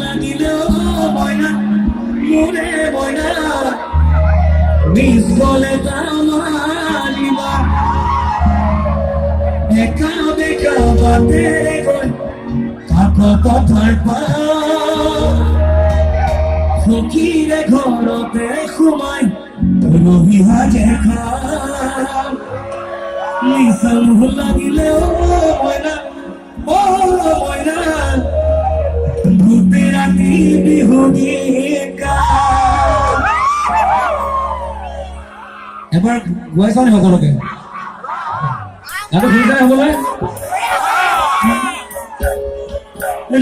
লাগিলেও ময়না মোরে ময়না মিস কলে তামালিবা একা বেকা বাতে গই কাকা কথার পা ফকিরে ঘরতে ঘুমাই রবি হাজে খা নিশান লাগিলেও ময়না ও ময়না ভূতে রাতি বিহগি এবার গোয়াইছানে সকলোকে আৰু শুনিছানে সকলোৱে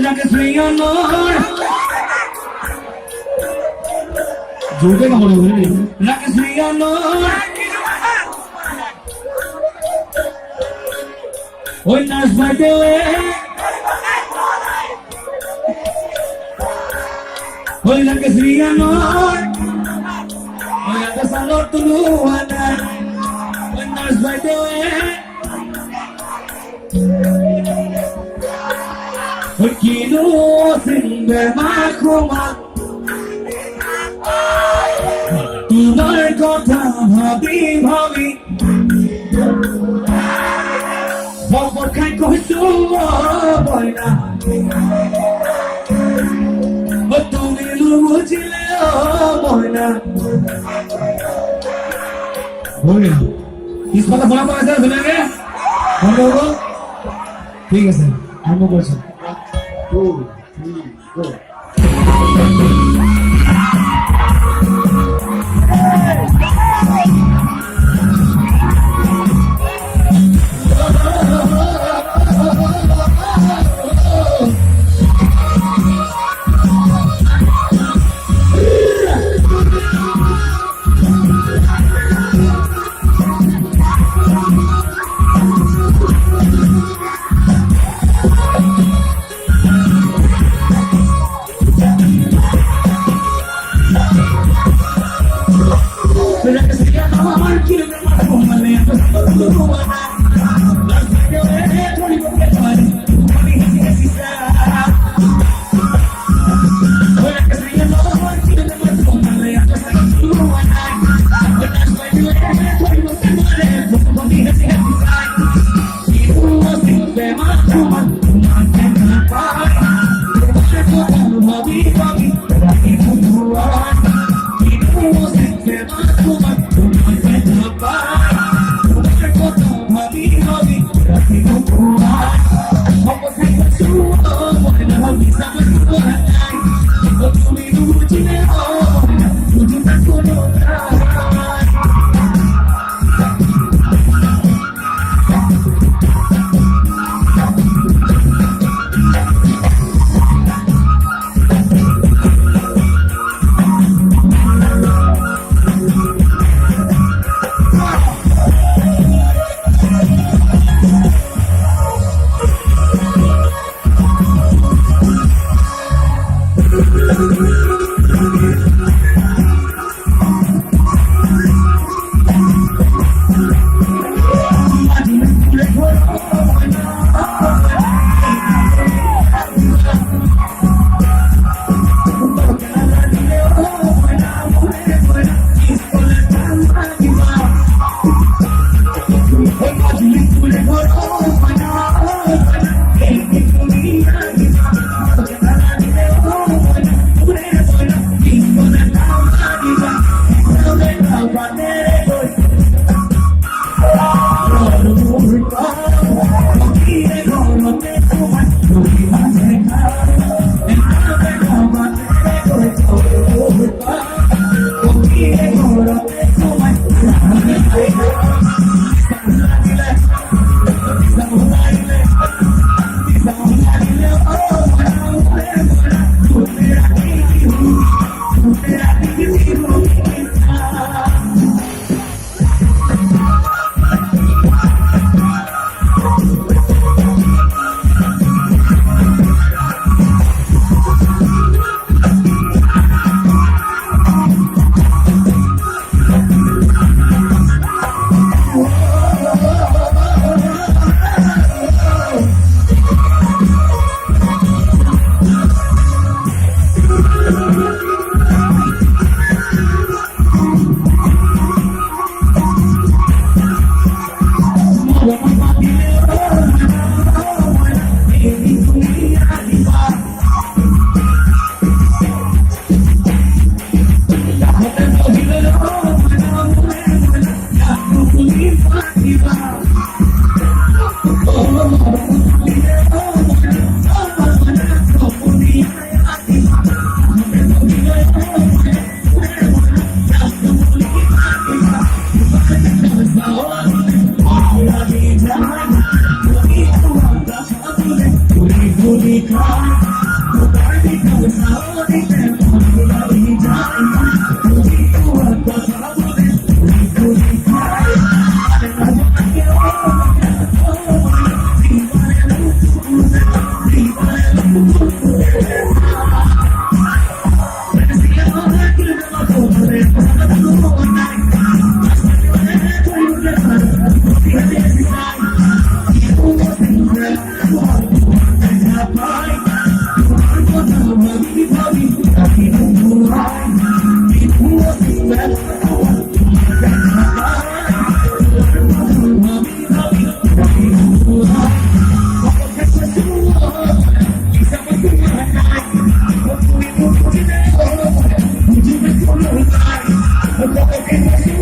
লাগে শ্ৰীয়নৰ জোৰকে গাব লাগিব লাগে শ্ৰীয়নৰ ঐ নাচ বাইদেৱে ঐ লাগে শ্ৰীয়নৰ ঐ লাগে চালৰ তুলুৱানা ঐ নাচ বাইদেৱে ঐ কিনো চিংবে মাখুমা তোমার কথা ভাবি ভাবি খবর খাই কইছো বয়না তুমি বুঝিলে বয়না বয়না ইসপাতা ফোনা পাইছে শুনাগে বন্ধ ঠিক আছে আরম্ভ করছি 2 3 go Porque